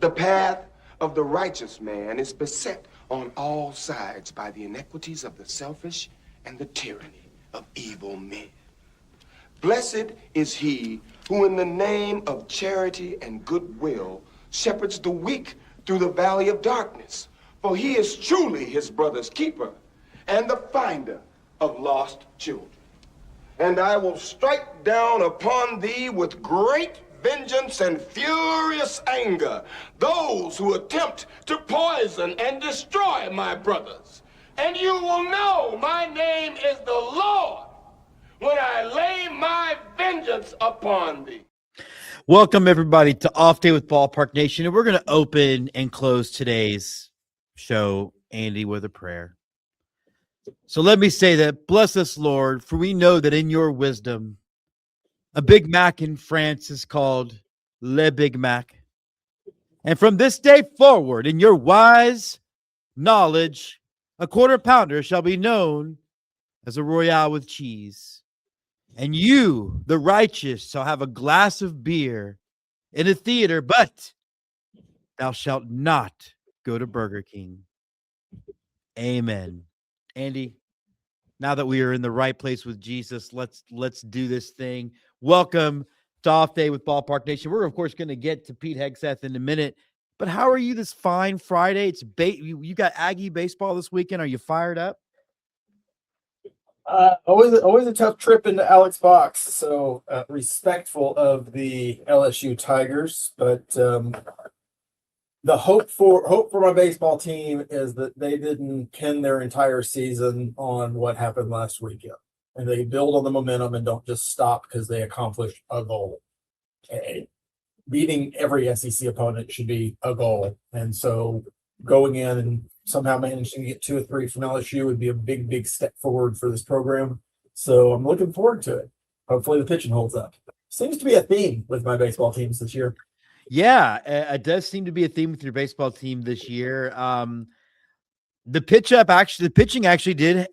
The path of the righteous man is beset on all sides by the inequities of the selfish and the tyranny of evil men. Blessed is he who in the name of charity and goodwill shepherds the weak through the valley of darkness, for he is truly his brother's keeper and the finder of lost children. And I will strike down upon thee with great vengeance and furious anger those who attempt to poison and destroy my brothers. And you will know my name is the Lord when I lay my vengeance upon thee. Welcome, everybody, to Off Day with Ballpark Nation. And we're going to open and close today's show, Andy, with a prayer. So let me say that, bless us, Lord, for we know that in your wisdom, a Big Mac in France is called Le Big Mac. And from this day forward, in your wise knowledge, a quarter pounder shall be known as a Royale with cheese. And you, the righteous, shall have a glass of beer in a theater, but thou shalt not go to Burger King. Amen. Andy, now that we are in the right place with Jesus, let's do this thing. Welcome to Off Day with Ballpark Nation. We're, of course, going to get to Pete Hegseth in a minute. But how are you this fine Friday? It's you got Aggie baseball this weekend. Are you fired up? Always a tough trip into Alex Box. So respectful of the LSU Tigers, but the hope for my baseball team is that they didn't pin their entire season on what happened last weekend, and they build on the momentum and don't just stop because they accomplished a goal. Beating every SEC opponent should be a goal, and so going in and somehow managing to get 2 or 3 from LSU would be a big step forward for this program. So I'm looking forward to it. Hopefully the pitching holds up. Seems to be a theme with my baseball teams this year. Yeah, it does seem to be a theme with your baseball team this year. The pitching actually did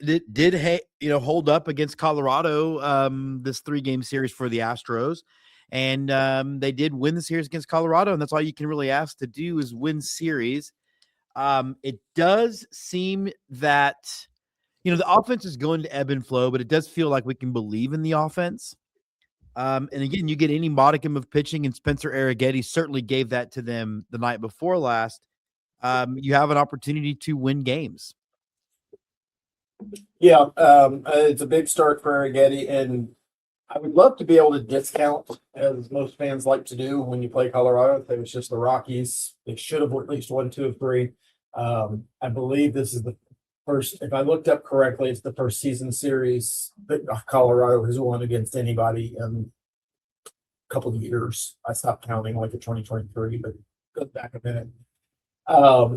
hold up against Colorado this 3-game series for the Astros, and they did win the series against Colorado, and that's all you can really ask to do is win series. It does seem that the offense is going to ebb and flow, but it does feel like we can believe in the offense. And again, you get any modicum of pitching, and Spencer Arrighetti certainly gave that to them the night before last. You have an opportunity to win games. Yeah, it's a big start for Arrighetti, and I would love to be able to discount, as most fans like to do when you play Colorado. If it was just the Rockies, they should have at least won 2 of 3. I believe this is the first, if I looked up correctly, it's the first season series that Colorado has won against anybody in a couple of years. I stopped counting like in 2023, but goes back a minute.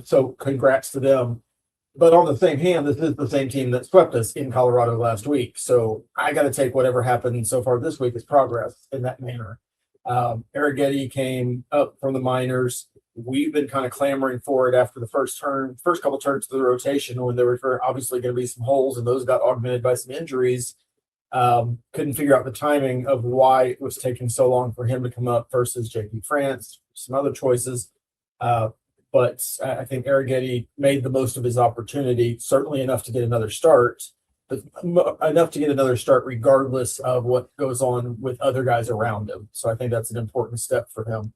So congrats to them. But on the same hand, this is the same team that swept us in Colorado last week. So I got to take whatever happened so far this week as progress in that manner. Arrighetti came up from the minors. We've been kind of clamoring for it after the first couple turns of the rotation when there were obviously going to be some holes, and those got augmented by some injuries. Couldn't figure out the timing of why it was taking so long for him to come up versus JP France, some other choices. But I think Arrighetti made the most of his opportunity, certainly enough to get another start, but enough to get another start regardless of what goes on with other guys around him. So I think that's an important step for him.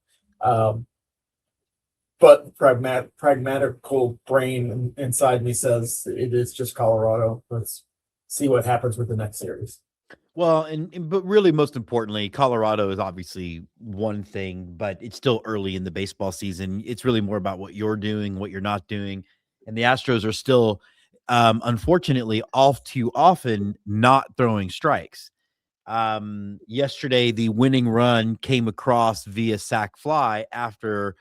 But pragmatical brain inside me says it is just Colorado. Let's see what happens with the next series. Well, but really, most importantly, Colorado is obviously one thing, but it's still early in the baseball season. It's really more about what you're doing, what you're not doing. And the Astros are still, unfortunately, all too often not throwing strikes. Yesterday, the winning run came across via sac fly after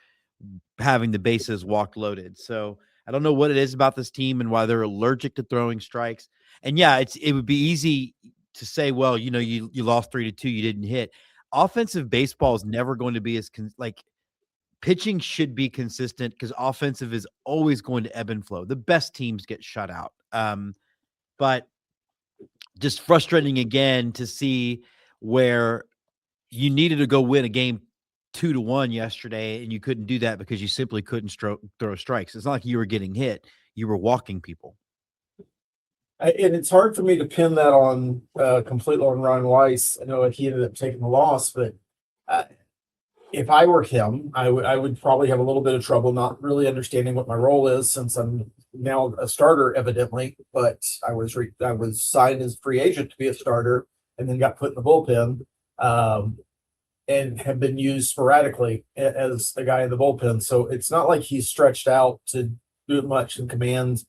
having the bases walked loaded. So I don't know what it is about this team and why they're allergic to throwing strikes. And yeah, it would be easy to say, well, you lost 3-2, you didn't hit. Offensive baseball is never going to be as pitching should be consistent because offensive is always going to ebb and flow. The best teams get shut out. But just frustrating again to see where you needed to go win a game 2-1 yesterday, and you couldn't do that because you simply couldn't throw strikes. It's not like you were getting hit; you were walking people. And it's hard for me to pin that on completely on Ryan Weiss. I know he ended up taking the loss, but if I were him, I would probably have a little bit of trouble not really understanding what my role is, since I'm now a starter, evidently. But I was signed as free agent to be a starter, and then got put in the bullpen, and have been used sporadically as a guy in the bullpen. So it's not like he's stretched out to do much, and command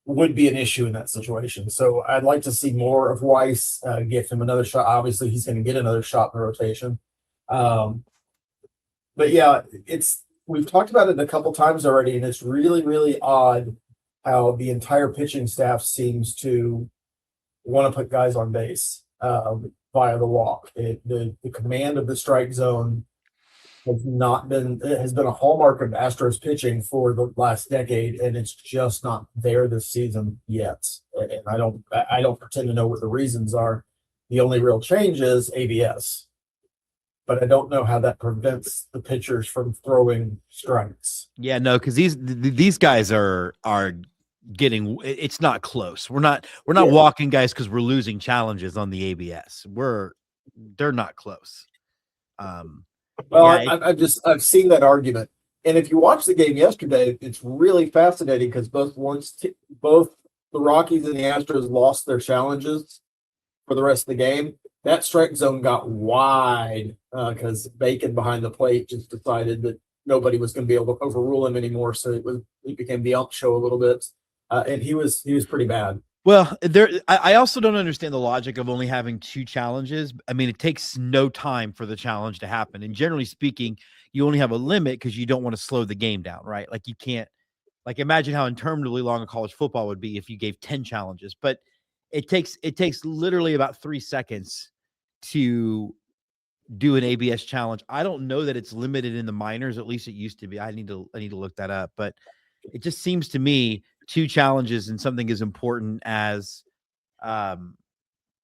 would be an issue in that situation. So I'd like to see more of Weiss, give him another shot. Obviously, he's going to get another shot in the rotation. But yeah, we've talked about it a couple times already, and it's really, really odd how the entire pitching staff seems to want to put guys on base via the walk. The command of the strike zone has been a hallmark of Astros pitching for the last decade, and it's just not there this season yet. And I don't pretend to know what the reasons are. The only real change is ABS, but I don't know how that prevents the pitchers from throwing strikes. Yeah, no, because these guys are getting. It's not close. We're not walking guys because we're losing challenges on the ABS. They're not close. Well, yeah, I've seen that argument, and if you watch the game yesterday, it's really fascinating because both the Rockies and the Astros lost their challenges for the rest of the game. That strike zone got wide because Bacon behind the plate just decided that nobody was going to be able to overrule him anymore. So it became the ump show a little bit, and he was pretty bad. Well, I also don't understand the logic of only having 2 challenges. I mean, it takes no time for the challenge to happen, and generally speaking, you only have a limit because you don't want to slow the game down, right? Like you can't, like imagine how interminably long a college football would be if you gave 10 challenges, but it takes literally about 3 seconds to do an ABS challenge. I don't know that it's limited in the minors. At least it used to be. I need to look that up, but it just seems to me 2 challenges and something as important as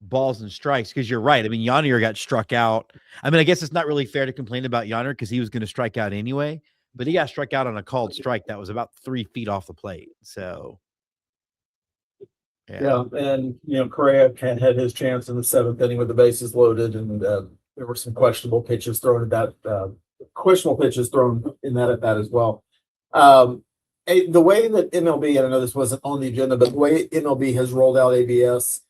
balls and strikes. Because you're right. I mean, Yanier got struck out. I mean, I guess it's not really fair to complain about Yanier because he was going to strike out anyway, but he got struck out on a called strike that was about 3 feet off the plate. So yeah, and Correa had his chance in the 7th inning with the bases loaded, and there were some questionable pitches thrown in that at bat as well. The way that MLB, and I know this wasn't on the agenda, but the way MLB has rolled out ABS,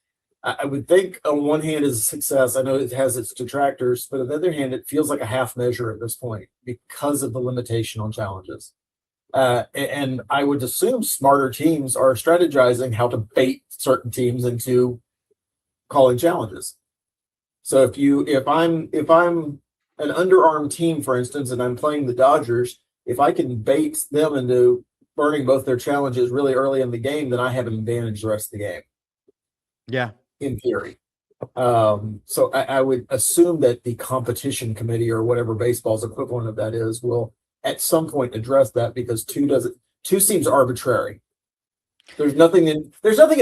I would think on one hand is a success. I know it has its detractors, but on the other hand, it feels like a half measure at this point because of the limitation on challenges. And I would assume smarter teams are strategizing how to bait certain teams into calling challenges. So if I'm an underarm team, for instance, and I'm playing the Dodgers, if I can bait them into burning both their challenges really early in the game, then I have an advantage the rest of the game. Yeah, in theory. So I would assume that the competition committee, or whatever baseball's equivalent of that is, will at some point address that, because 2 seems arbitrary. There's nothing in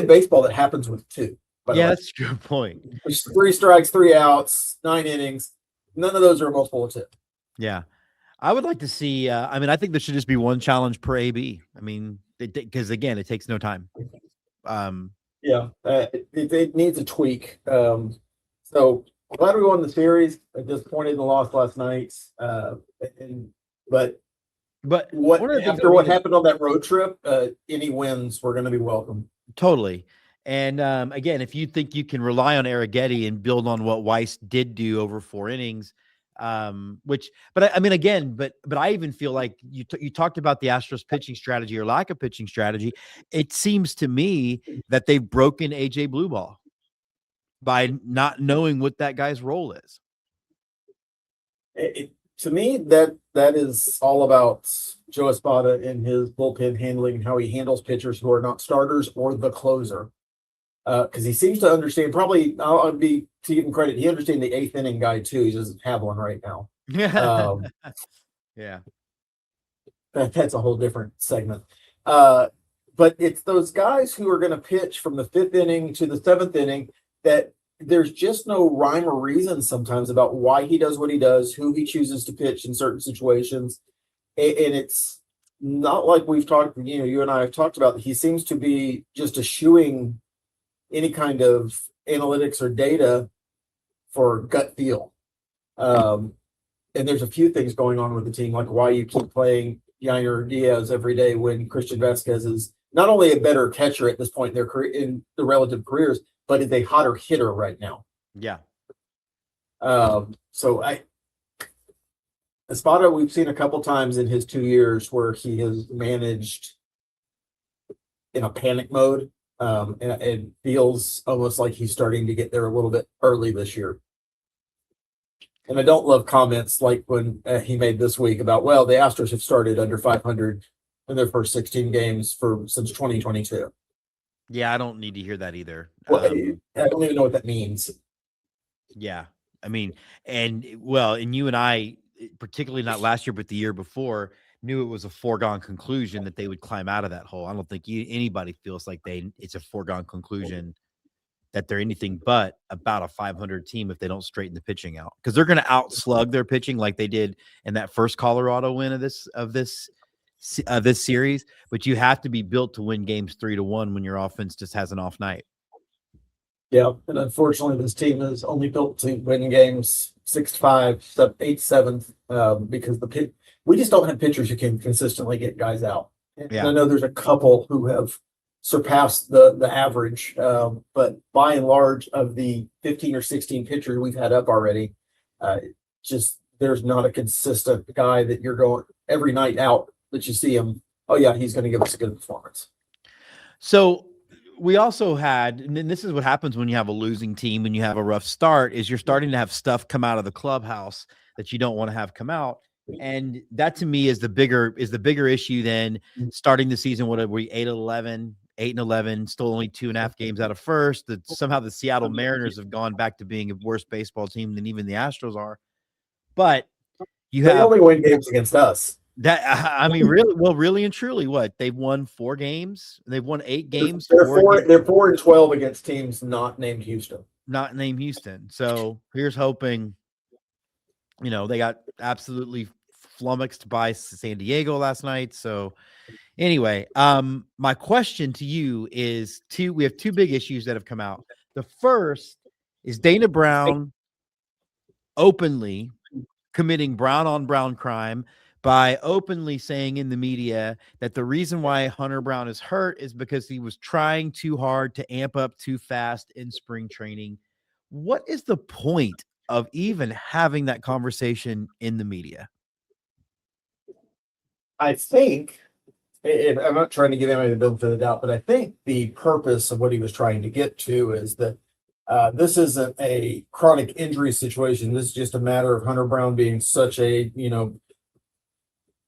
baseball that happens with 2. Yeah, that's a good point. There's 3 strikes, 3 outs, 9 innings. None of those are a multiple of 2. Yeah. I would like to see, I think there should just be 1 challenge per AB. I mean, because again, it takes no time. It needs a tweak. So glad we won the series. I'm disappointed in the loss last night. But after what happened on that road trip, any wins were going to be welcome. Totally. And again, if you think you can rely on Arrighetti and build on what Weiss did do over 4 innings, but I even feel like you talked about the Astros pitching strategy or lack of pitching strategy. It seems to me that they've broken AJ Blueball by not knowing what that guy's role is. To me, that is all about Joe Espada and his bullpen handling, and how he handles pitchers who are not starters or the closer. Because he seems to understand, probably, I'll be to give him credit, he understands the 8th inning guy too. He doesn't have one right now. Yeah. That's a whole different segment. But it's those guys who are going to pitch from the 5th inning to the 7th inning that there's just no rhyme or reason sometimes about why he does what he does, who he chooses to pitch in certain situations. And it's not like we've talked, you and I have talked about, he seems to be just eschewing any kind of analytics or data for gut feel. And there's a few things going on with the team, like why you keep playing Yair Diaz every day when Christian Vasquez is not only a better catcher at this point in their career, in the relative careers, but is a hotter hitter right now. Yeah. So Espada, we've seen a couple times in his 2 years where he has managed in a panic mode. And it feels almost like he's starting to get there a little bit early this year. And I don't love comments like when he made this week about, well, the Astros have started under 500 in their first 16 games since 2022. Yeah, I don't need to hear that either. Well, I don't even know what that means. Yeah. I mean, and you and I, particularly not last year, but the year before, knew it was a foregone conclusion that they would climb out of that hole. I don't think anybody feels like it's a foregone conclusion that they're anything but about a 500 team if they don't straighten the pitching out, because they're going to outslug their pitching like they did in that first Colorado win of this series. But you have to be built to win games 3-1 when your offense just has an off night. Yeah, and unfortunately, this team is only built to win games 6-5, 8-7, because we just don't have pitchers who can consistently get guys out. And I know there's a couple who have surpassed the average, but by and large, of the 15 or 16 pitchers we've had up already, just there's not a consistent guy that you're going every night out that you see him. Oh yeah, he's going to give us a good performance. So we also had, and then this is what happens when you have a losing team and you have a rough start, is you're starting to have stuff come out of the clubhouse that you don't want to have come out. And that to me is the bigger issue than starting the season. What are we, 8-11, still only 2.5 games out of first. That somehow the Seattle Mariners have gone back to being a worse baseball team than even the Astros are. But they only win games against us. That, I mean, really and truly, what, they've won 4 games. They've won 8 games. They're 4-12 against teams not named Houston. So here's hoping. They got absolutely flummoxed by San Diego last night. So anyway, my question to you is we have 2 big issues that have come out. The first is Dana Brown openly committing brown on brown crime by openly saying in the media that the reason why Hunter Brown is hurt is because he was trying too hard to amp up too fast in spring training. What is the point of even having that conversation in the media? I think, I'm not trying to give anybody the benefit of the doubt, but I think the purpose of what he was trying to get to is that this isn't a chronic injury situation. This is just a matter of Hunter Brown being such a,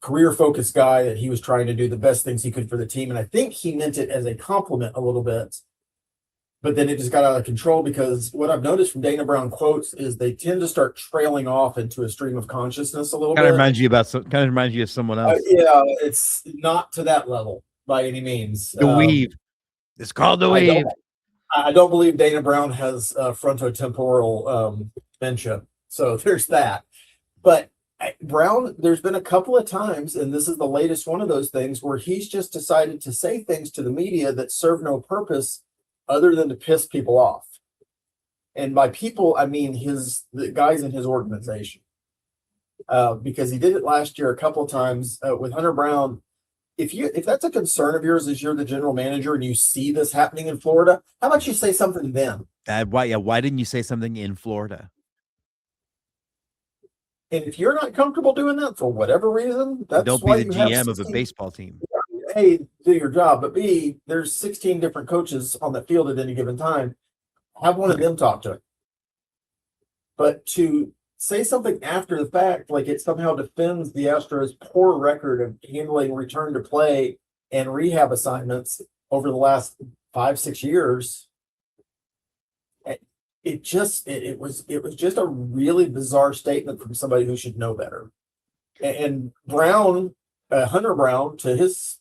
career-focused guy that he was trying to do the best things he could for the team. And I think he meant it as a compliment a little bit. But then it just got out of control, because what I've noticed from Dana Brown quotes is they tend to start trailing off into a stream of consciousness a little bit. Kind of reminds you of someone else. Yeah, it's not to that level by any means. The weave. It's called the weave. I don't believe Dana Brown has frontotemporal dementia. So there's that. But Brown, there's been a couple of times, and this is the latest one of those things, where he's just decided to say things to the media that serve no purpose other than to piss people off. And by people, I mean the guys in his organization. Because he did it last year a couple of times with Hunter Brown. If that's a concern of yours as you're the general manager and you see this happening in Florida, how about you say something then? Why didn't you say something in Florida? And if you're not comfortable doing that for whatever reason, don't be the GM of a baseball team. A, do your job, but B, there's 16 different coaches on the field at any given time. Have one of them talk to him. But to say something after the fact, like it somehow defends the Astros' poor record of handling return to play and rehab assignments over the last 5-6 years, it was just a really bizarre statement from somebody who should know better. And Brown, Hunter Brown, to his,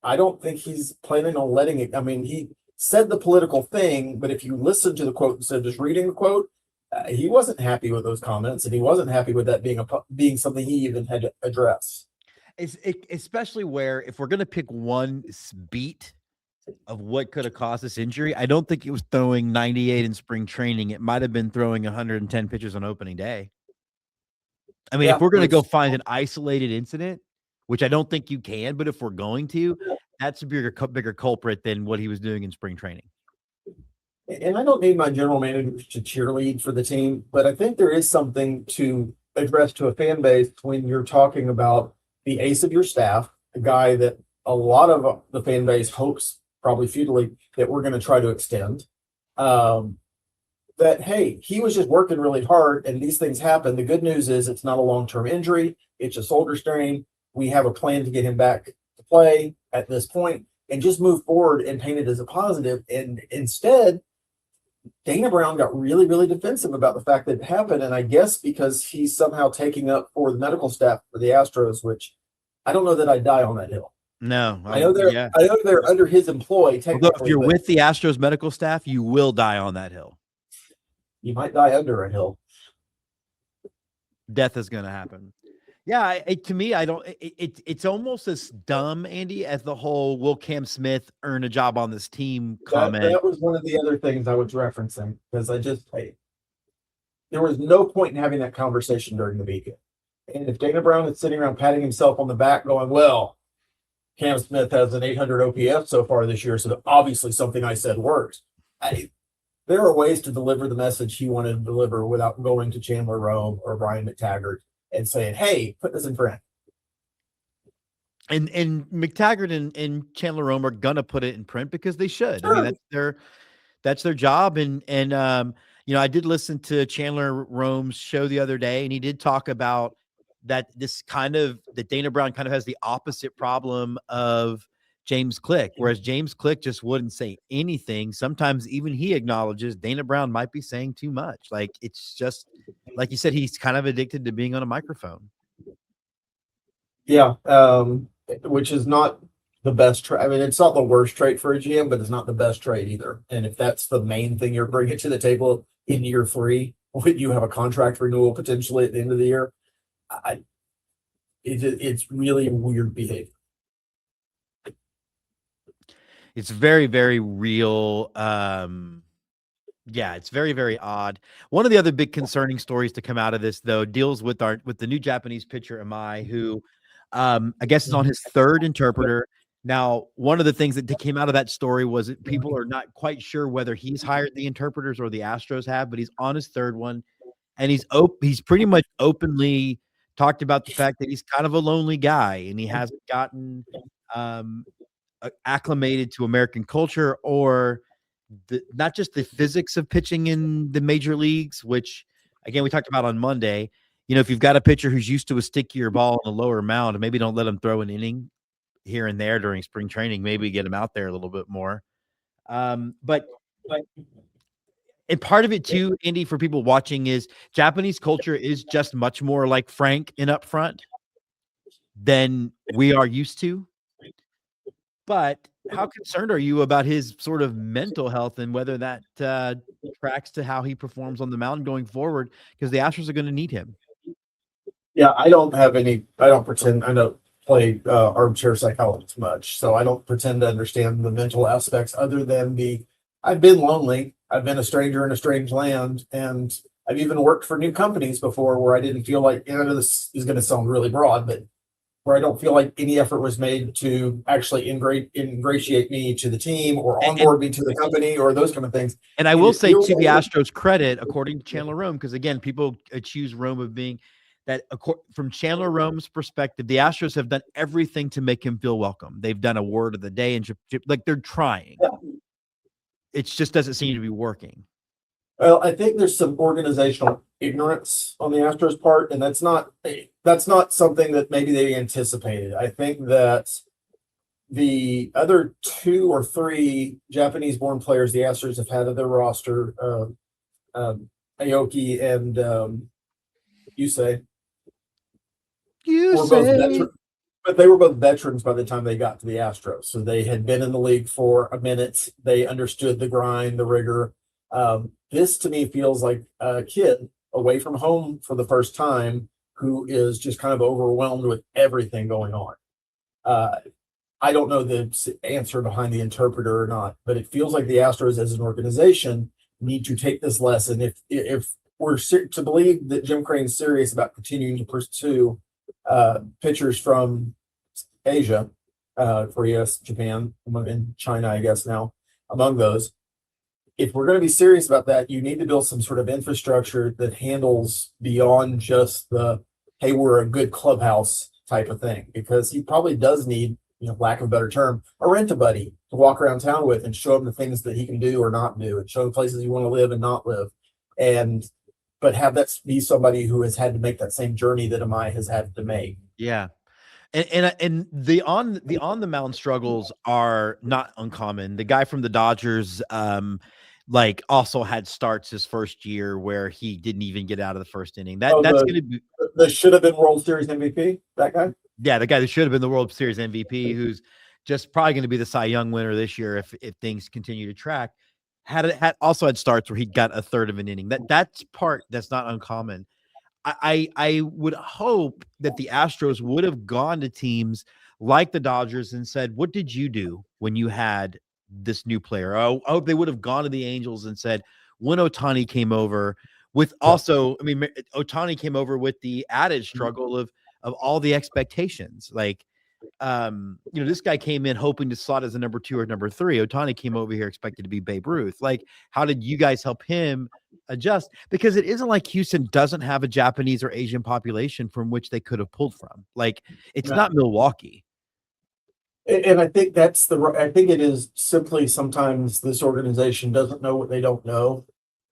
I don't think he's planning on letting it. I mean, said the political thing, but if you listen to the quote instead of just reading the quote, he wasn't happy with those comments, and he wasn't happy with that being something he even had to address. Especially where if we're going to pick one beat of what could have caused this injury, I don't think it was throwing 98 in spring training. It might have been throwing 110 pitches on opening day. I mean, if we're going to go find an isolated incident, which I don't think you can, but if we're going to, that's a bigger culprit than what he was doing in spring training. And I don't need my general manager to cheerlead for the team, but I think there is something to address to a fan base when you're talking about the ace of your staff, a guy that a lot of the fan base hopes, probably futilely, that we're going to try to extend. That, hey, he was just working really hard and these things happen. The good news is it's not a long-term injury. It's a shoulder strain. We have a plan to get him back to play at this point and just move forward and paint it as a positive. And instead, Dana Brown got really, really defensive about the fact that it happened. And I guess because he's somehow taking up for the medical staff for the Astros, which I don't know that I'd die on that hill. No, I know they're under his employ. Although if you're with the Astros medical staff, you will die on that hill. You might die under a hill. Death is going to happen. Yeah, to me, I don't. It's almost as dumb, Andy, as the whole "Will Cam Smith earn a job on this team" comment. That was one of the other things I was referencing because there was no point in having that conversation during the weekend. And if Dana Brown is sitting around patting himself on the back, going, "Well, Cam Smith has an 800 OPS so far this year, so obviously something I said works." There are ways to deliver the message he wanted to deliver without going to Chandler Rome or Brian McTaggart and saying, "Hey, put this in print." And McTaggart and Chandler Rome are gonna put it in print because they should. Sure. I mean, that's their job. And I did listen to Chandler Rome's show the other day, and he did talk about that that Dana Brown kind of has the opposite problem of James Click, whereas James Click just wouldn't say anything. Sometimes even he acknowledges Dana Brown might be saying too much. Like, it's just, like you said, he's kind of addicted to being on a microphone. Yeah, which is not the best trait. I mean, it's not the worst trait for a GM, but it's not the best trait either. And if that's the main thing you're bringing to the table in year 3, when you have a contract renewal potentially at the end of the year, it's really weird behavior. It's very, very real. It's very, very odd. One of the other big concerning stories to come out of this, though, deals with the new Japanese pitcher, Amai, who I guess is on his 3rd interpreter. Now, one of the things that came out of that story was that people are not quite sure whether he's hired the interpreters or the Astros have, but he's on his 3rd one. And he's pretty much openly talked about the fact that he's kind of a lonely guy and he hasn't gotten acclimated to American culture or not just the physics of pitching in the major leagues, which again, we talked about on Monday. If you've got a pitcher who's used to a stickier ball on the lower mound, maybe don't let him throw an inning here and there during spring training, maybe get him out there a little bit more. But and part of it too, Andy, for people watching, is Japanese culture is just much more like frank and upfront than we are used to. But how concerned are you about his sort of mental health and whether that tracks to how he performs on the mound going forward? Because the Astros are going to need him. Yeah, I don't pretend. I don't play armchair psychologist much, so I don't pretend to understand the mental aspects other than I've been lonely. I've been a stranger in a strange land, and I've even worked for new companies before where I didn't feel like, this is going to sound really broad, but where I don't feel like any effort was made to actually ingratiate me to the team or onboard me to the company or those kind of things. And I will say, to the Astros' credit, according to Chandler Rome, because again, people accuse Rome of being that, from Chandler Rome's perspective, the Astros have done everything to make him feel welcome. They've done a word of the day and like they're trying. Yeah. It just doesn't seem to be working. Well, I think there's some organizational ignorance on the Astros' part, and that's not something that maybe they anticipated. I think that the other 2 or 3 Japanese-born players the Astros have had on their roster, Aoki and Yusei, But they were both veterans by the time they got to the Astros. So they had been in the league for a minute. They understood the grind, the rigor. This to me feels like a kid away from home for the first time who is just kind of overwhelmed with everything going on. I don't know the answer behind the interpreter or not, but it feels like the Astros as an organization need to take this lesson. If we're to believe that Jim Crane's serious about continuing to pursue pitchers from Asia, Korea, Japan, and China, I guess now, among those. If we're going to be serious about that, you need to build some sort of infrastructure that handles beyond just the, hey, we're a good clubhouse type of thing, because he probably does need, lack of a better term, a rent-a-buddy to walk around town with and show him the things that he can do or not do, and show him places you want to live and not live. But have that be somebody who has had to make that same journey that Amai has had to make. Yeah. And the on the mound struggles are not uncommon. The guy from the Dodgers, also had starts his first year where he didn't even get out of the first inning. That's going to be the should have been World Series MVP. That guy, yeah, the guy that should have been the World Series MVP, who's just probably going to be the Cy Young winner this year if things continue to track. Had starts where he got a third of an inning. That's part that's not uncommon. I would hope that the Astros would have gone to teams like the Dodgers and said, what did you do when you had this new player? I hope they would have gone to the Angels and said, when Ohtani came over with also, Ohtani came over with the added struggle of all the expectations. This guy came in hoping to slot as a number 2 or number 3. Ohtani came over here expected to be Babe Ruth. How did you guys help him adjust? Because it isn't like Houston doesn't have a Japanese or Asian population from which they could have pulled from. It's not Milwaukee. And I think I think it is simply sometimes this organization doesn't know what they don't know.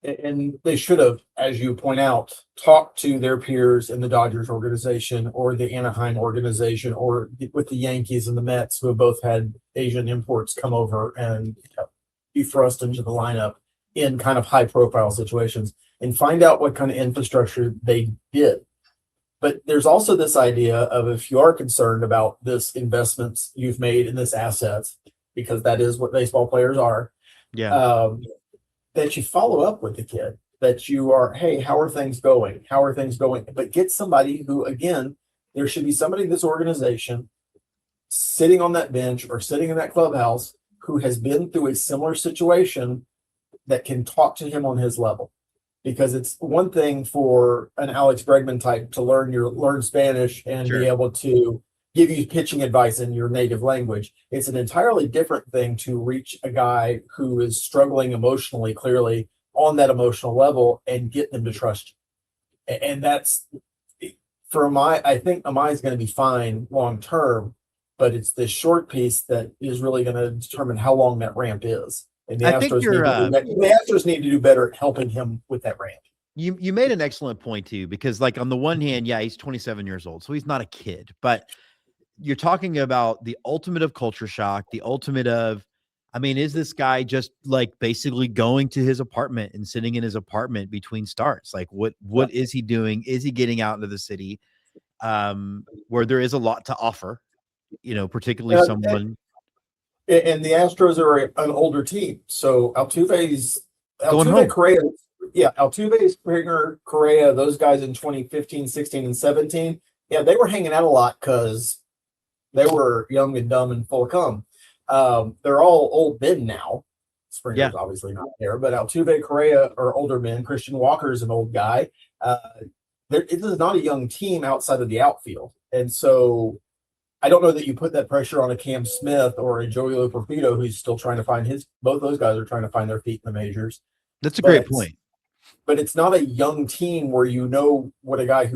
And they should have, as you point out, talked to their peers in the Dodgers organization or the Anaheim organization or with the Yankees and the Mets, who have both had Asian imports come over and be thrust into the lineup in kind of high profile situations, and find out what kind of infrastructure they did. But there's also this idea of, if you are concerned about this investments you've made in this asset, because that is what baseball players are. Yeah. That you follow up with the kid, that you are, hey, how are things going? How are things going? But get somebody who, again, there should be somebody in this organization sitting on that bench or sitting in that clubhouse who has been through a similar situation that can talk to him on his level. Because it's one thing for an Alex Bregman type to learn Spanish and Sure. be able to give you pitching advice in your native language. It's an entirely different thing to reach a guy who is struggling emotionally, clearly on that emotional level, and get them to trust you. And that's for Amai. I think Amai is going to be fine long term, but it's this short piece that is really going to determine how long that ramp is. And the Astros need to do better at helping him with that ramp. You made an excellent point too, because on the one hand, yeah, he's 27 years old, so he's not a kid, but you're talking about the ultimate of culture shock, the ultimate of, is this guy just basically going to his apartment and sitting in his apartment between starts? What is he doing? Is he getting out into the city where there is a lot to offer, particularly someone. And the Astros are an older team. So Altuve, Correa, Altuve, Springer, Correa, those guys in 2015, 16, and 17, they were hanging out a lot because they were young and dumb and full of cum. They're all old men now. Springer's obviously not there, but Altuve, Correa are older men. Christian Walker is an old guy. It is not a young team outside of the outfield. And so I don't know that you put that pressure on a Cam Smith or a Joey Porfido, who's still trying to find both those guys are trying to find their feet in the majors. That's a great point. But it's not a young team where what a guy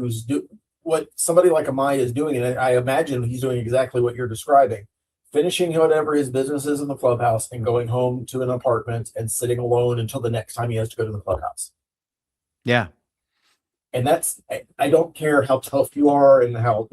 what somebody like Amaya is doing. And I imagine he's doing exactly what you're describing, finishing whatever his business is in the clubhouse and going home to an apartment and sitting alone until the next time he has to go to the clubhouse. Yeah. And I don't care how tough you are and how,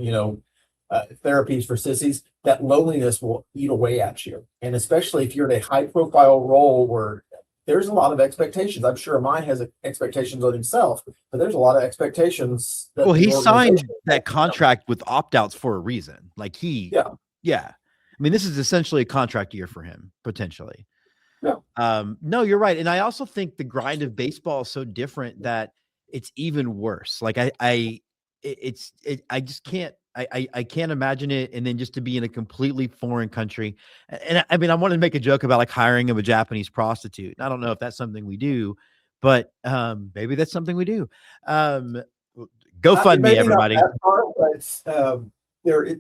therapies for sissies, that loneliness will eat away at you. And especially if you're in a high profile role where there's a lot of expectations. I'm sure Mine has expectations on himself, but there's a lot of expectations. That Well, the he signed organization that has. contract with opt-outs for a reason. Like Yeah. yeah. I mean, this is essentially a contract year for him, potentially. Yeah. No, you're right. And I also think the grind of baseball is so different that it's even worse. Like I just can't, I can't imagine it. And then just to be in a completely foreign country. And I mean, I wanted to make a joke about like hiring of a Japanese prostitute. I don't know if that's something we do, but maybe that's something we do. Go fund me, Maybe not everybody. that far, but there.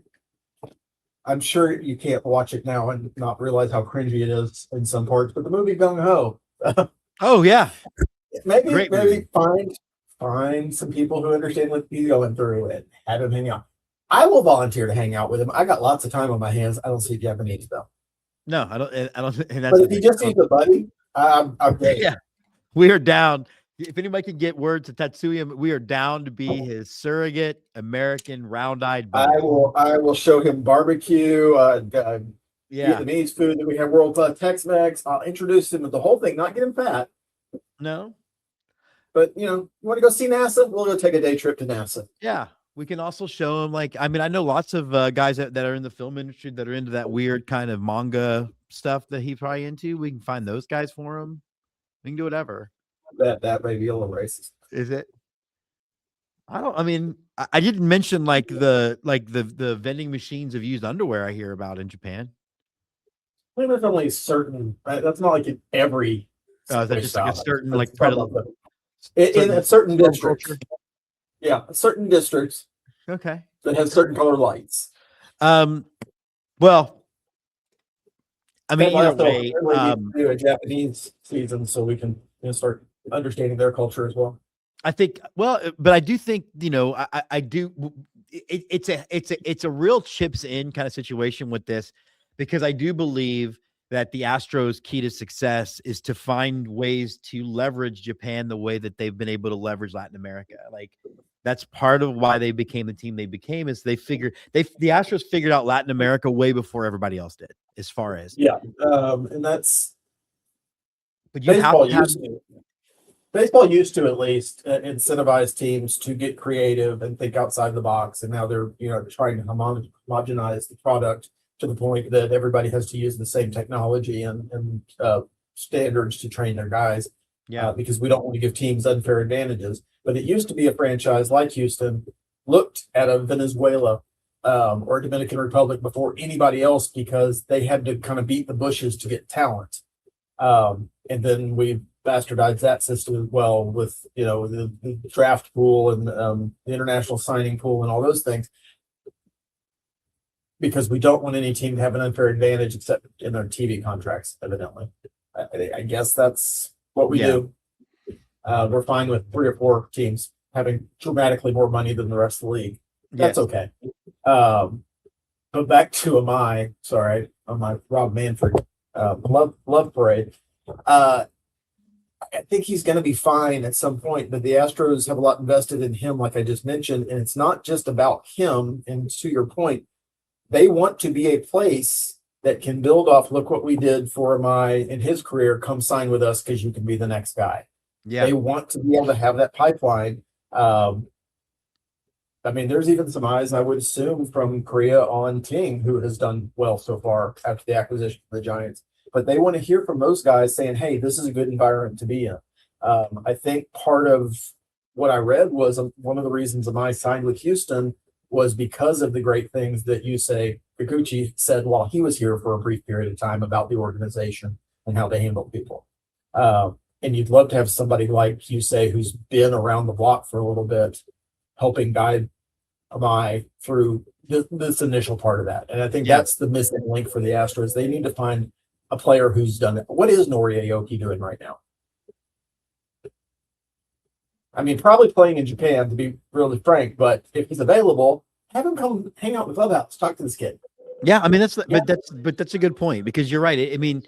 I'm sure you can't watch it now and not realize how cringy it is in some parts. But the movie Gung Ho, Oh yeah. maybe Great movie. find some people who understand what he's going through and have him hang out. I will volunteer to hang out with him. I got lots of time on my hands. I don't speak Japanese though. No, I don't. And that's But the if he thing. just needs a buddy, I'm great. Yeah. We are down. If anybody can get word to Tatsuya, we are down to be his surrogate American round-eyed buddy. I will show him barbecue, Yeah. Vietnamese food that we have world-class Tex-Mex. I'll introduce him to the whole thing, not get him fat. No. But you want to go see NASA? We'll go take a day trip to NASA. Yeah. We can also show him, like, I mean, I know lots of guys that are in the film industry that are into that weird kind of manga stuff that he's probably into. We can find those guys for him. We can do whatever. That may be a little racist. Is it? I mean, I didn't mention like the vending machines of used underwear I hear about in Japan. I mean, there's only certain. That's not like in every. Is that just like a certain like in a certain district? Yeah, certain districts. Okay. That have certain colored lights. Well, I mean, either way, do a Japanese season so we can start understanding their culture as well. I think, but I do think, I do. It's a real chips in kind of situation with this, because I do believe that the Astros' key to success is to find ways to leverage Japan the way that they've been able to leverage Latin America. Like, that's part of why they became the team they became, is the Astros figured out Latin America way before everybody else did, as far as. Yeah. And that's, but you baseball used to at least incentivize teams to get creative and think outside the box. And now they're, trying to homogenize the product to the point that everybody has to use the same technology and standards to train their guys. Yeah. Because we don't want to give teams unfair advantages. But it used to be a franchise like Houston looked at a Venezuela or Dominican Republic before anybody else, because they had to kind of beat the bushes to get talent. And then we bastardized that system as well with, the draft pool and the international signing pool and all those things, because we don't want any team to have an unfair advantage except in their TV contracts, evidently. I guess that's what we do. We're fine with 3 or 4 teams having dramatically more money than the rest of the league. That's okay. But back to on my Rob Manfred love parade. I think he's going to be fine at some point, but the Astros have a lot invested in him, like I just mentioned, and it's not just about him. And to your point, they want to be a place that can build off. Look what we did for in his career. Come sign with us because you can be the next guy. Yeah. They want to be able to have that pipeline. I mean, there's even some eyes, I would assume, from Korea on King, who has done well so far after the acquisition of the Giants. But they want to hear from those guys saying, hey, this is a good environment to be in. I think part of what I read was one of the reasons Amai signed with Houston was because of the great things that Yusei Kikuchi said while he was here for a brief period of time about the organization and how they handle people. And you'd love to have somebody like Yusei, who's been around the block for a little bit, helping guide Amai through this initial part of that. And I think that's the missing link for the Astros. They need to find a player who's done it. What is Nori Aoki doing right now? I mean, probably playing in Japan, to be really frank, but if he's available, have him come hang out in the clubhouse, talk to this kid. Yeah, I mean, that's a good point, because you're right. I mean,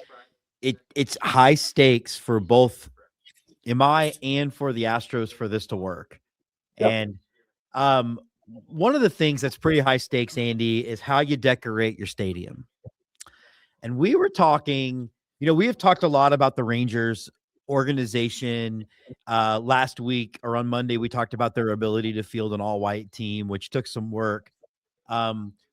it's high stakes for both Amai and for the Astros for this to work. Yep. And one of the things that's pretty high stakes, Andy, is how you decorate your stadium. And we were talking, we have talked a lot about the Rangers organization. Last week or on Monday, we talked about their ability to field an all-white team, which took some work.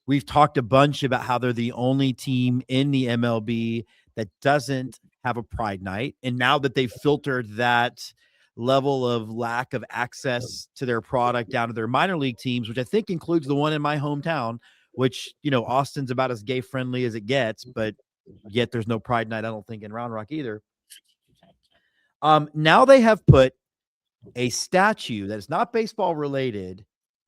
We've talked a bunch about how they're the only team in the MLB that doesn't have a pride night. And now that they've filtered that level of lack of access to their product down to their minor league teams, which I think includes the one in my hometown, which, Austin's about as gay friendly as it gets, but yet there's no pride night, I don't think, in Round Rock either. Now they have put a statue that is not baseball related,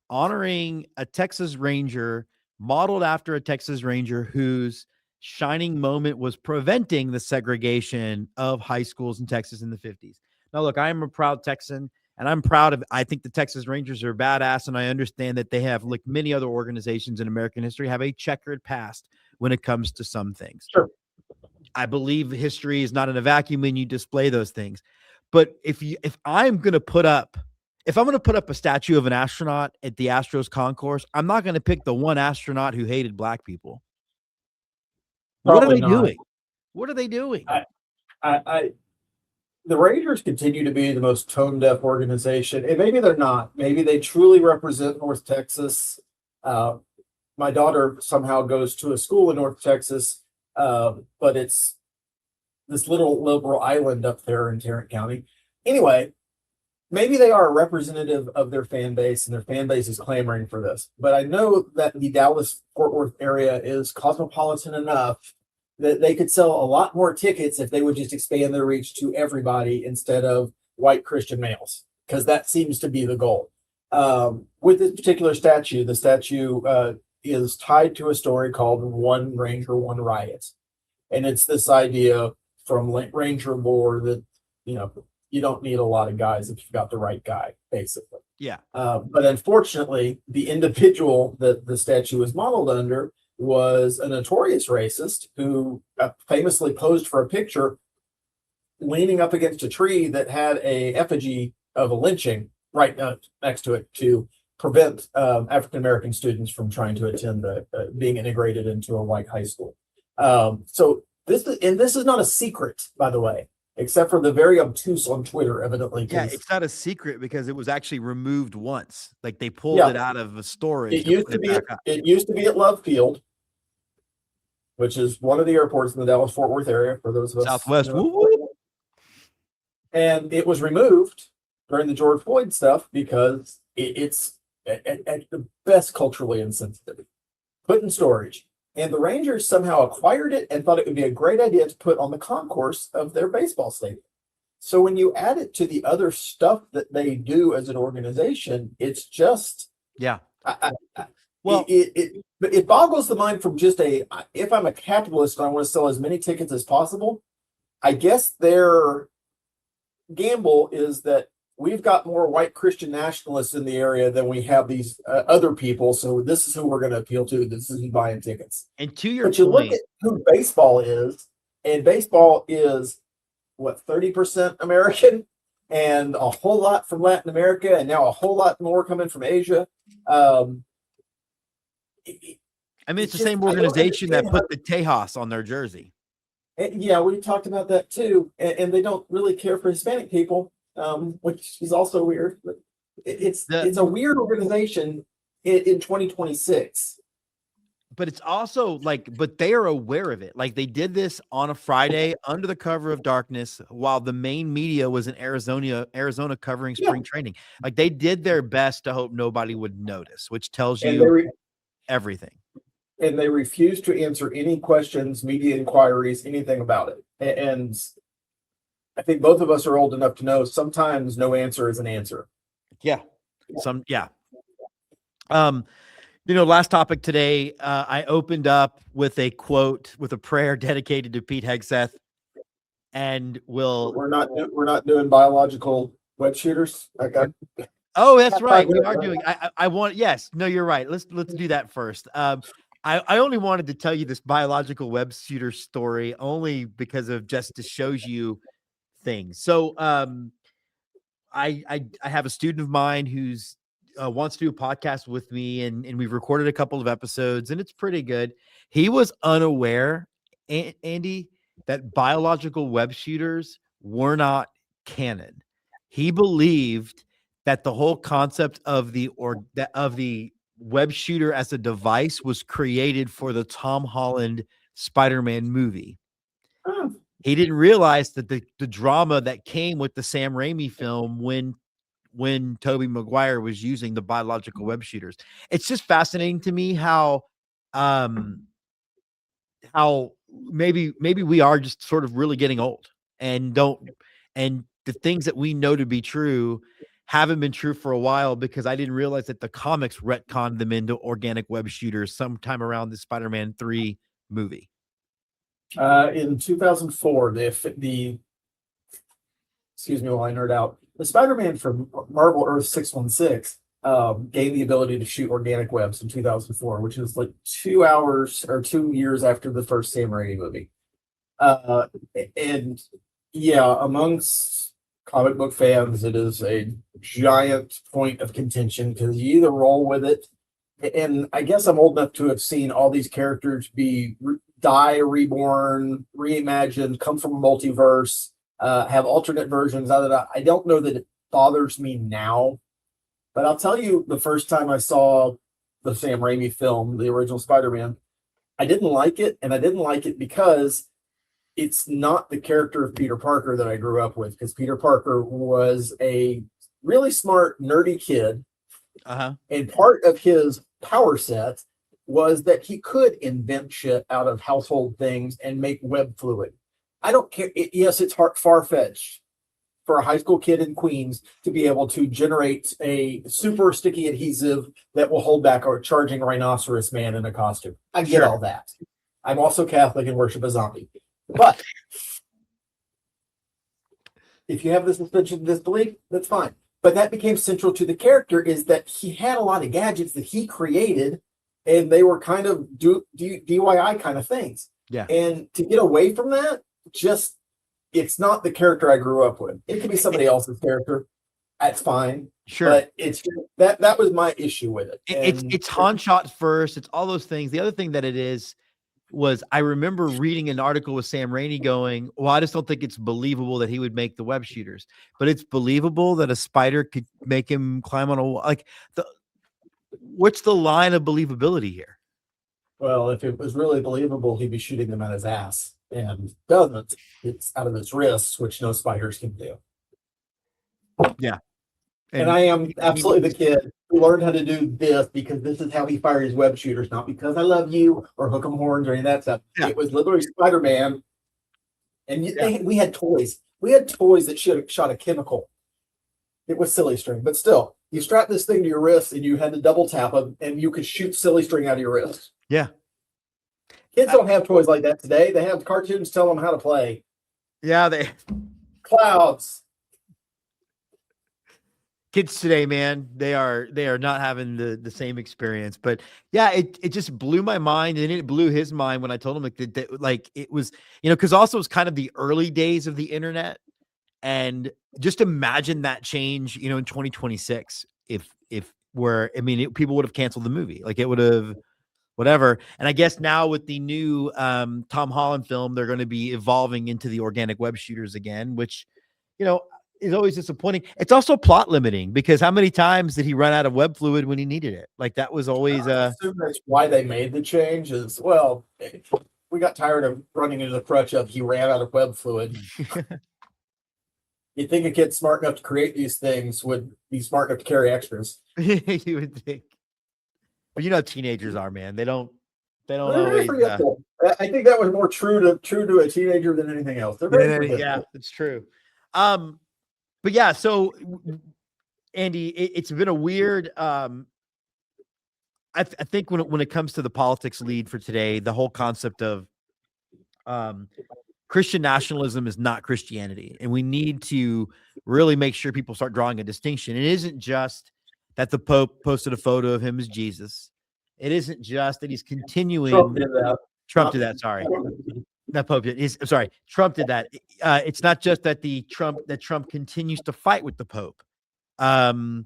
honoring a Texas Ranger modeled after a Texas Ranger whose shining moment was preventing the segregation of high schools in Texas in the 50s. Now, look, I am a proud Texan, and I think the Texas Rangers are badass, and I understand that they have, like many other organizations in American history, have a checkered past when it comes to some things. Sure. I believe history is not in a vacuum and you display those things. But if I'm going to put up a statue of an astronaut at the Astros concourse, I'm not going to pick the one astronaut who hated black people. What are they doing? What are they doing? The Rangers continue to be the most tone deaf organization, and maybe they're not. Maybe they truly represent North Texas. My daughter somehow goes to a school in North Texas, but it's this little liberal island up there in Tarrant County. Anyway, maybe they are a representative of their fan base, and their fan base is clamoring for this. But I know that the Dallas-Fort Worth area is cosmopolitan enough that they could sell a lot more tickets if they would just expand their reach to everybody instead of white Christian males, because that seems to be the goal. With this particular statue, the statue is tied to a story called One Ranger, One Riot. And it's this idea from Ranger lore that, you don't need a lot of guys if you've got the right guy, basically. Yeah. But unfortunately, the individual that the statue was modeled under was a notorious racist who famously posed for a picture leaning up against a tree that had a effigy of a lynching right next to it to prevent African-American students from trying to attend being integrated into a white high school. So this is not a secret, by the way, except for the very obtuse on Twitter, evidently. Yeah, it's not a secret because it was actually removed once. Like they pulled it out of a storage. It used to be at Love Field, which is one of the airports in the Dallas-Fort Worth area for those of us. Southwest. And it was removed during the George Floyd stuff because it's at the best culturally insensitive. Put in storage. And the Rangers somehow acquired it and thought it would be a great idea to put on the concourse of their baseball stadium. So when you add it to the other stuff that they do as an organization, it's just well, it boggles the mind from just if I'm a capitalist and I want to sell as many tickets as possible, I guess their gamble is that we've got more white Christian nationalists in the area than we have these other people. So this is who we're going to appeal to. This is who's buying tickets. And to your point, you look at who baseball is, and baseball is what, 30% American and a whole lot from Latin America, and now a whole lot more coming from Asia. It's the same organization that put the Tejas on their jersey. Yeah, we talked about that too. And they don't really care for Hispanic people, which is also weird. But it's a weird organization in 2026. But it's also but they are aware of it. Like they did this on a Friday under the cover of darkness while the main media was in Arizona covering spring training. Like they did their best to hope nobody would notice, which tells you everything. And they refused to answer any questions, media inquiries, anything about it. And I think both of us are old enough to know sometimes no answer is an answer. Yeah. Last topic today, I opened up with a quote with a prayer dedicated to Pete Hegseth, and we're not doing biological web shooters. Okay. Oh, that's right. We are doing. You're right. Let's do that first. I only wanted to tell you this biological web shooter story only because of just to shows you things. So, I have a student of mine who's wants to do a podcast with me, and we've recorded a couple of episodes, and it's pretty good. He was unaware, Andy, that biological web shooters were not canon. He believed that the whole concept of the web shooter as a device was created for the Tom Holland Spider-Man movie. Oh. He didn't realize that the drama that came with the Sam Raimi film when Tobey Maguire was using the biological web shooters. It's just fascinating to me how maybe we are just sort of really getting old and the things that we know to be true haven't been true for a while, because I didn't realize that the comics retconned them into organic web shooters sometime around the Spider-Man 3 movie. In 2004, the excuse me while I nerd out, the Spider-Man from Marvel Earth 616 gained the ability to shoot organic webs in 2004, which is like 2 hours or 2 years after the first Sam Raimi movie. And yeah, amongst comic book fans, it is a giant point of contention because you either roll with it, and I guess I'm old enough to have seen all these characters die, reborn, reimagined, come from a multiverse, have alternate versions. I don't know that it bothers me now, but I'll tell you, the first time I saw the Sam Raimi film, the original Spider-Man, I didn't like it, and I didn't like it because it's not the character of Peter Parker that I grew up with, because Peter Parker was a really smart, nerdy kid. And part of his power set was that he could invent shit out of household things and make web fluid. I don't care. Yes, it's far-fetched for a high school kid in Queens to be able to generate a super sticky adhesive that will hold back a charging rhinoceros man in a costume. I get all that. I'm also Catholic and worship a zombie. But if you have the suspension of disbelief, that's fine. But that became central to the character, is that he had a lot of gadgets that he created, and they were kind of DIY kind of things. Yeah. And to get away from that, it's not the character I grew up with. It could be somebody else's character. That's fine. Sure. But it's that was my issue with it. It's Han shot first. It's all those things. The other thing that it is was, I remember reading an article with Sam Raimi going, well, I just don't think it's believable that he would make the web shooters, but it's believable that a spider could make him climb on a wall. Like, what's the line of believability here? Well, if it was really believable, he'd be shooting them at his ass, and doesn't. It's out of his wrists, which no spiders can do. Yeah. And I am absolutely the kid who learned how to do this because this is how he fires web shooters, not because I love you or hook 'em horns or any of that stuff. Yeah. It was literally Spider-Man. And we had toys. We had toys that shot a chemical. It was silly string, but still, you strap this thing to your wrist and you had to double tap them, and you could shoot silly string out of your wrist. Yeah. Kids don't have toys like that today. They have cartoons tell them how to play. Yeah, Clouds. Kids today, man, they are not having the same experience. But yeah, it just blew my mind, and it blew his mind when I told him like it was, because also it's kind of the early days of the internet, and just imagine that change, in 2026, people would have canceled the movie, like it would have whatever. And I guess now with the new Tom Holland film, they're going to be evolving into the organic web shooters again, which is always disappointing. It's also plot limiting, because how many times did he run out of web fluid when he needed it? Like, that was always I assume that's why they made the change. Is, well, we got tired of running into the crutch of he ran out of web fluid. You'd think a kid smart enough to create these things would be smart enough to carry extras. You would think. But teenagers are, man. They don't always. I think that was more true to a teenager than anything else. They're very forgetful. Yeah, it's true. But yeah, so Andy, it's been a weird. I think when it comes to the politics lead for today, the whole concept of Christian nationalism is not Christianity, and we need to really make sure people start drawing a distinction. It isn't just that the Pope posted a photo of him as Jesus. It isn't just that he's continuing. Trump did that. Sorry. Not Pope did. Sorry, Trump did that. It's not just that Trump continues to fight with the Pope. I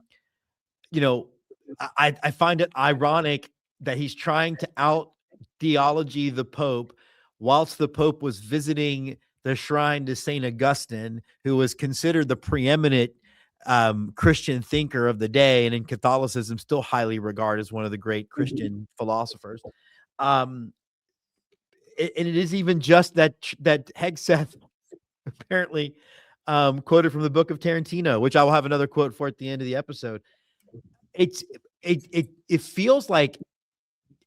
find it ironic that he's trying to out theology the Pope whilst the Pope was visiting the shrine to St. Augustine, who was considered the preeminent Christian thinker of the day, and in Catholicism still highly regarded as one of the great Christian philosophers. And it is even just that Hegseth apparently quoted from the book of Tarantino, which I will have another quote for at the end of the episode. It feels like,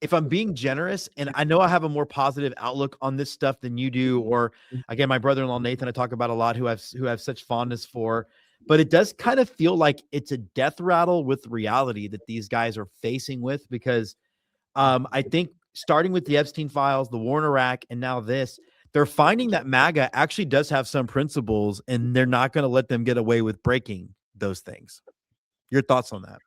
if I'm being generous, and I know I have a more positive outlook on this stuff than you do, or again, my brother-in-law Nathan I talk about a lot, who have such fondness for, but it does kind of feel like it's a death rattle with reality that these guys are facing with, because I think starting with the Epstein files, the war in Iraq, and now this, they're finding that MAGA actually does have some principles, and they're not going to let them get away with breaking those things. Your thoughts on that?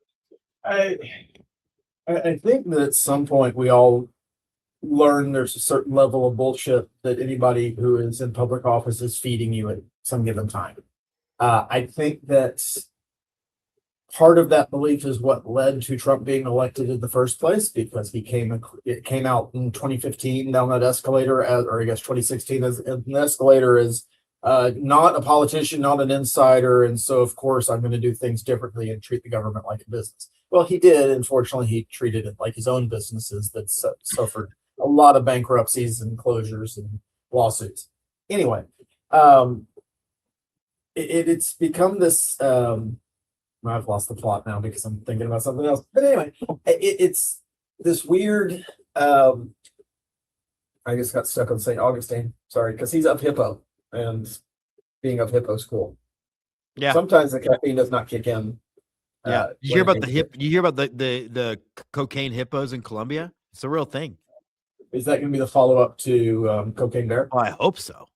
I think that at some point we all learn there's a certain level of bullshit that anybody who is in public office is feeding you at some given time. I think that part of that belief is what led to Trump being elected in the first place, because it came out in 2015 down that escalator, or I guess 2016 as an escalator, as not a politician, not an insider, and so of course I'm going to do things differently and treat the government like a business. Well, he did. Unfortunately, he treated it like his own businesses that suffered a lot of bankruptcies and closures and lawsuits. Anyway, it's become this. I've lost the plot now because I'm thinking about something else. But anyway, it's this weird. I just got stuck on St. Augustine. Sorry, because he's of Hippo, and being of Hippo's cool. Yeah. Sometimes the caffeine does not kick in. Yeah. You hear about the cocaine hippos in Colombia? It's a real thing. Is that going to be the follow-up to Cocaine Bear? Oh, I hope so.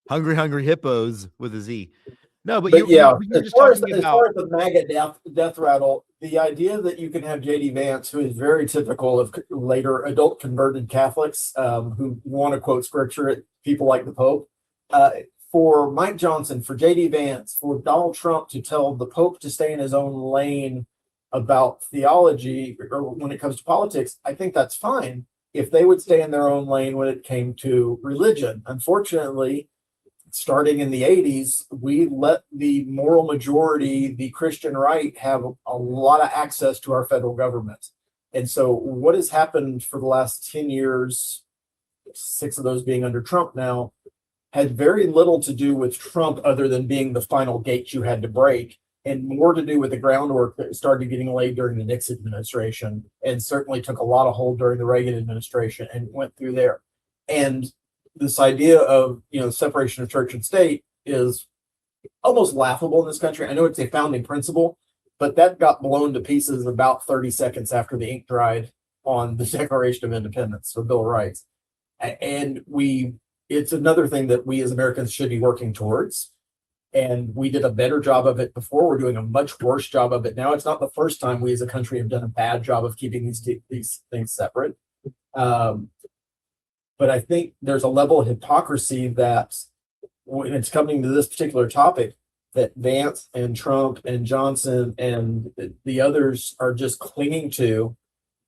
Hungry Hippos with a Z. No, but yeah, you're just talking as far as the MAGA death rattle, the idea that you can have J.D. Vance, who is very typical of later adult converted Catholics who want to quote scripture at people like the Pope, for Mike Johnson, for J.D. Vance, for Donald Trump to tell the Pope to stay in his own lane about theology or when it comes to politics, I think that's fine if they would stay in their own lane when it came to religion. Unfortunately, starting in the 80s, we let the moral majority, the Christian right, have a lot of access to our federal government. And so what has happened for the last 10 years, 6 of those being under Trump now, had very little to do with Trump other than being the final gate you had to break, and more to do with the groundwork that started getting laid during the Nixon administration, and certainly took a lot of hold during the Reagan administration and went through there. And this idea of separation of church and state is almost laughable in this country. I know it's a founding principle, but that got blown to pieces about 30 seconds after the ink dried on the Declaration of Independence, or Bill of Rights. And it's another thing that we as Americans should be working towards. And we did a better job of it before. We're doing a much worse job of it now. It's not the first time we as a country have done a bad job of keeping these things separate. But I think there's a level of hypocrisy that when it's coming to this particular topic, that Vance and Trump and Johnson and the others are just clinging to,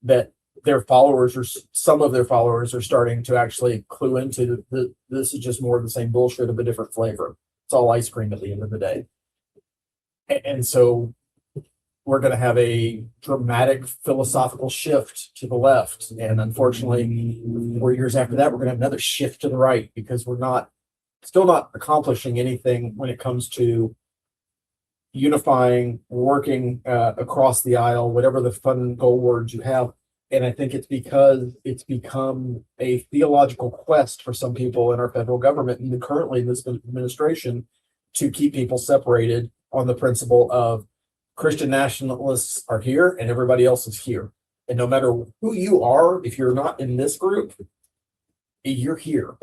that their followers, or some of their followers, are starting to actually clue into this is just more of the same bullshit of a different flavor. It's all ice cream at the end of the day. And so we're going to have a dramatic philosophical shift to the left. And unfortunately, 4 years after that, we're going to have another shift to the right, because we're still not accomplishing anything when it comes to unifying, working across the aisle, whatever the fun goal words you have. And I think it's because it's become a theological quest for some people in our federal government and currently in this administration to keep people separated on the principle of Christian nationalists are here and everybody else is here. And no matter who you are, if you're not in this group, you're here.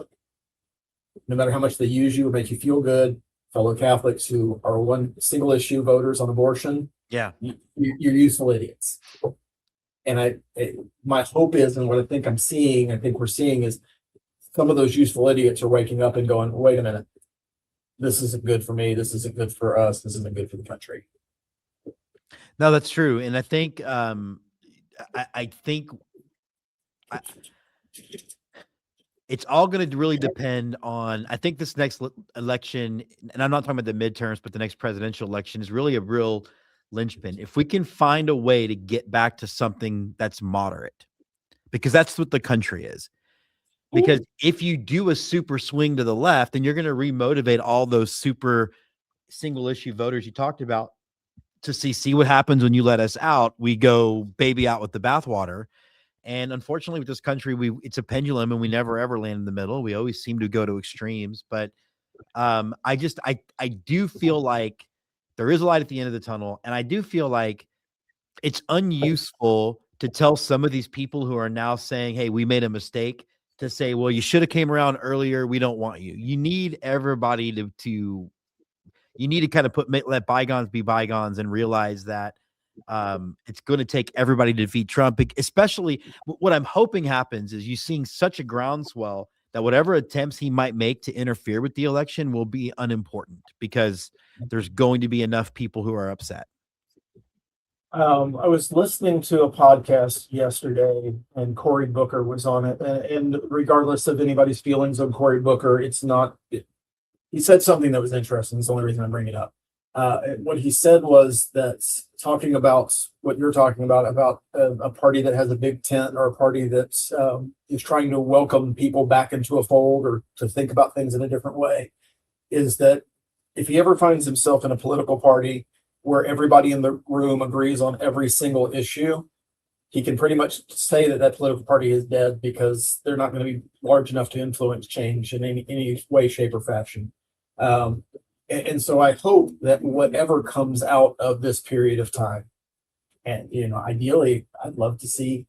No matter how much they use you or make you feel good, fellow Catholics who are one single issue voters on abortion, yeah, you're useful idiots. And my hope is, and what I think we're seeing is some of those useful idiots are waking up and going, wait a minute, this isn't good for me. This isn't good for us. This isn't good for the country. No, that's true. And I think, I think it's all going to really depend on, I think this next election, and I'm not talking about the midterms, but the next presidential election is really a real linchpin. If we can find a way to get back to something that's moderate, because that's what the country is. Because if you do a super swing to the left, then you're going to remotivate all those super single issue voters you talked about to see what happens when you let us out. We go baby out with the bathwater. And unfortunately, with this country, it's a pendulum, and we never ever land in the middle. We always seem to go to extremes. But I do feel like there is a light at the end of the tunnel, and I do feel like it's unuseful to tell some of these people who are now saying, "Hey, we made a mistake," to say, "Well, you should have came around earlier. We don't want you." You need everybody to you need to kind of let bygones be bygones and realize that it's going to take everybody to defeat Trump. Especially what I'm hoping happens is you seeing such a groundswell that whatever attempts he might make to interfere with the election will be unimportant, because there's going to be enough people who are upset. I was listening to a podcast yesterday, and Cory Booker was on it. And regardless of anybody's feelings on Cory Booker, he said something that was interesting. It's the only reason I'm bringing it up. What he said was that, talking about what you're talking about a party that has a big tent, or a party that is trying to welcome people back into a fold, or to think about things in a different way, is that if he ever finds himself in a political party where everybody in the room agrees on every single issue, he can pretty much say that political party is dead, because they're not going to be large enough to influence change in any way, shape, or fashion. And so I hope that whatever comes out of this period of time, and ideally, I'd love to see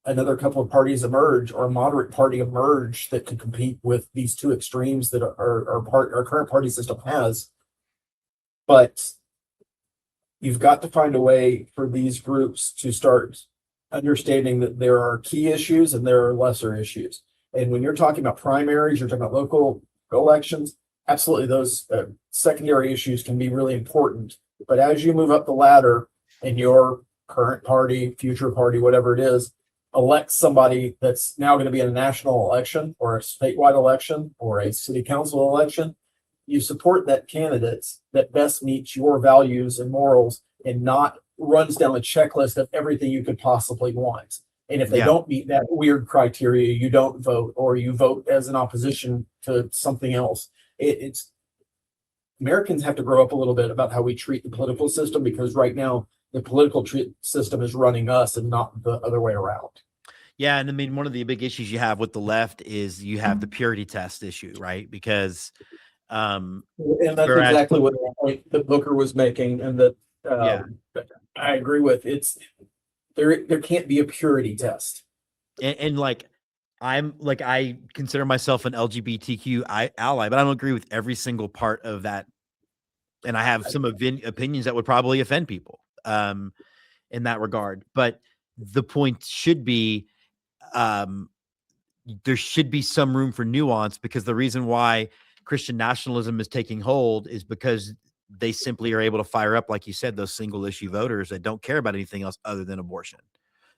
another couple of parties emerge, or a moderate party emerge, that can compete with these two extremes that our current party system has. But you've got to find a way for these groups to start understanding that there are key issues and there are lesser issues. And when you're talking about primaries, you're talking about local elections, absolutely, those secondary issues can be really important. But as you move up the ladder, and your current party, future party, whatever it is, elects somebody that's now going to be in a national election, or a statewide election, or a city council election, you support that candidate that best meets your values and morals, and not runs down a checklist of everything you could possibly want. And if they don't meet that weird criteria, you don't vote, or you vote as an opposition to something else. It's Americans have to grow up a little bit about how we treat the political system, because right now the political system is running us, and not the other way around. Yeah, and I mean, one of the big issues you have with the left is you have the purity test issue, right? Because and that's exactly what the point that Booker was making, and that I agree with. It's there can't be a purity test. And I consider myself an LGBTQ ally, but I don't agree with every single part of that. And I have some opinions that would probably offend people in that regard. But the point should be there should be some room for nuance, because the reason why Christian nationalism is taking hold is because they simply are able to fire up, like you said, those single issue voters that don't care about anything else other than abortion.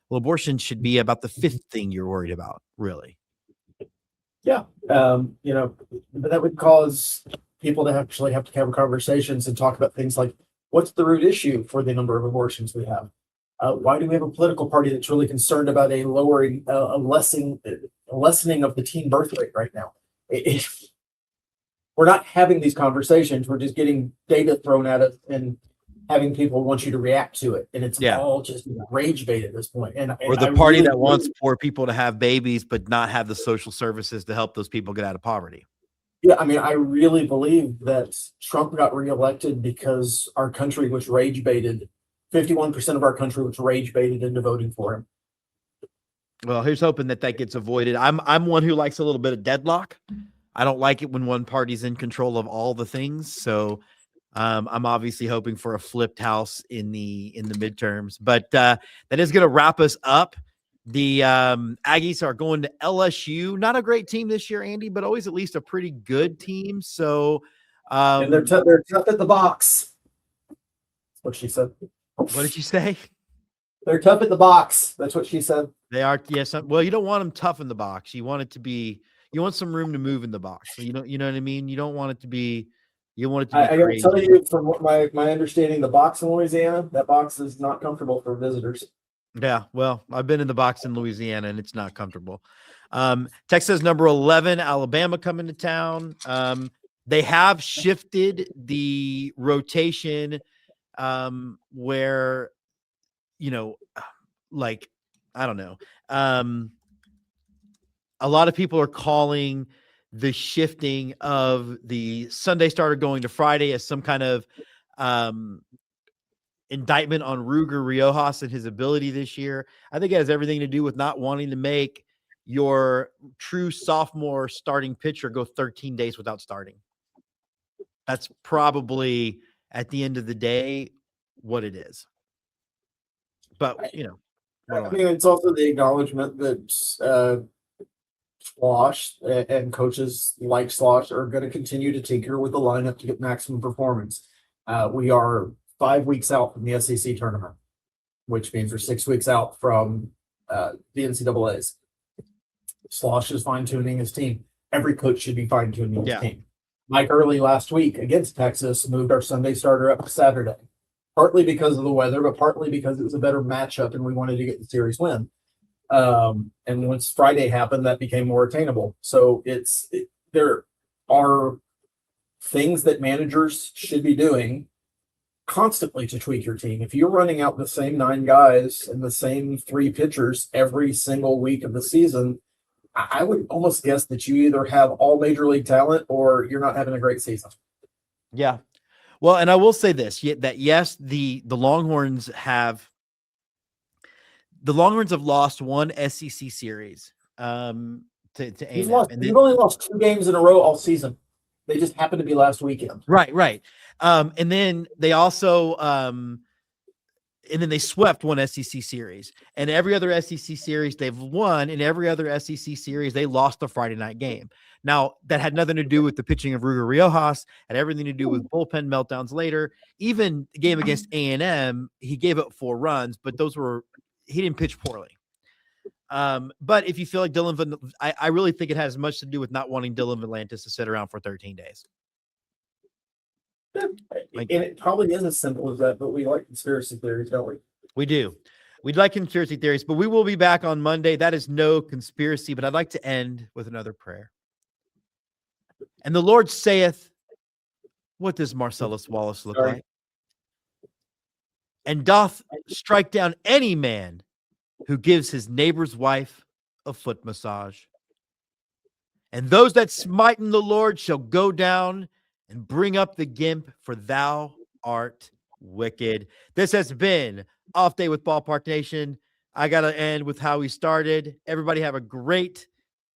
Well, abortion should be about the fifth thing you're worried about, really. Yeah. But that would cause people to actually have to have conversations and talk about things like, what's the root issue for the number of abortions we have? Why do we have a political party that's really concerned about a lessening of the teen birth rate right now? We're not having these conversations. We're just getting data thrown at us and having people want you to react to it. And it's all just rage bait at this point. Or the party that wants poor people to have babies, but not have the social services to help those people get out of poverty. Yeah, I mean, I really believe that Trump got reelected because our country was rage baited. 51% of our country was rage baited into voting for him. Well, here's hoping that gets avoided. I'm one who likes a little bit of deadlock. I don't like it when one party's in control of all the things. So I'm obviously hoping for a flipped house in the midterms. But that is going to wrap us up. The Aggies are going to LSU. Not a great team this year, Andy, but always at least a pretty good team. So and they're tough at the box. That's what she said. What did you say? They're tough at the box. That's what she said. They are, yes. Well, you don't want them tough in the box. You want it to be, you want some room to move in the box. So you know what I mean? You don't want it to be, you want it to be I got to crazy. tell you, from what my understanding, the box in Louisiana, that box is not comfortable for visitors. Yeah, well, I've been in the box in Louisiana and it's not comfortable. Texas number 11, Alabama coming to town. They have shifted the rotation where, you know, like, I don't know. A lot of people are calling the shifting of the Sunday starter going to Friday as some kind of indictment on Ruger Riojas and his ability this year. I think it has everything to do with not wanting to make your true sophomore starting pitcher go 13 days without starting. That's probably at the end of the day what it is. But, you know, I mean, it's also the acknowledgement that Slosh and coaches like Slosh are going to continue to tinker with the lineup to get maximum performance. We are 5 weeks out from the SEC tournament, which means we're 6 weeks out from the NCAAs. Slosh is fine-tuning his team. Every coach should be fine-tuning his team. Mike Early last week against Texas moved our Sunday starter up to Saturday, partly because of the weather, but partly because it was a better matchup and we wanted to get the series win. And once Friday happened, that became more attainable. So there are things that managers should be doing constantly to tweak your team. If you're running out the same 9 guys and the same 3 pitchers every single week of the season, I would almost guess that you either have all major league talent or you're not having a great season. Yeah. Well, and I will say this, that yes, the Longhorns have lost one SEC series to A&M. You've only lost 2 games in a row all season. They just happened to be last weekend. Right. And then they also and then they swept one SEC series, and every other SEC series they've won. In every other SEC series, they lost the Friday night game. Now, that had nothing to do with the pitching of Ruger Riojas, had everything to do with bullpen meltdowns later. Even the game against A&M, he gave up 4 runs, but he didn't pitch poorly. But if you feel like Dylan, I really think it has much to do with not wanting Dylan Volantis to sit around for 13 days. And it probably is as simple as that, but we like conspiracy theories, don't we? We do. We'd like conspiracy theories, but we will be back on Monday. That is no conspiracy, but I'd like to end with another prayer. And the Lord saith, what does Marcellus Wallace look like? And doth strike down any man who gives his neighbor's wife a foot massage. And those that smiten the Lord shall go down and bring up the gimp, for thou art wicked. This has been Off Day with Ballpark Nation. I got to end with how we started. Everybody have a great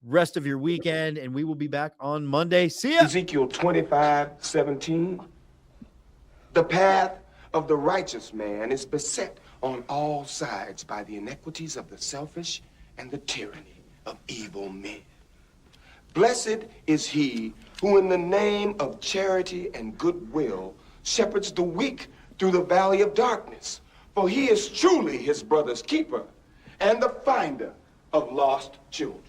rest of your weekend, and we will be back on Monday. See ya. Ezekiel 25:17. The path of the righteous man is beset on all sides by the iniquities of the selfish and the tyranny of evil men. Blessed is he who in the name of charity and goodwill shepherds the weak through the valley of darkness, for he is truly his brother's keeper and the finder of lost children.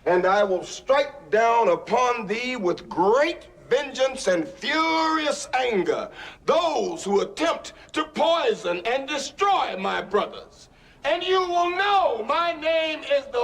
And I will strike down upon thee with great vengeance and furious anger those who attempt to poison and destroy my brothers. And you will know my name is the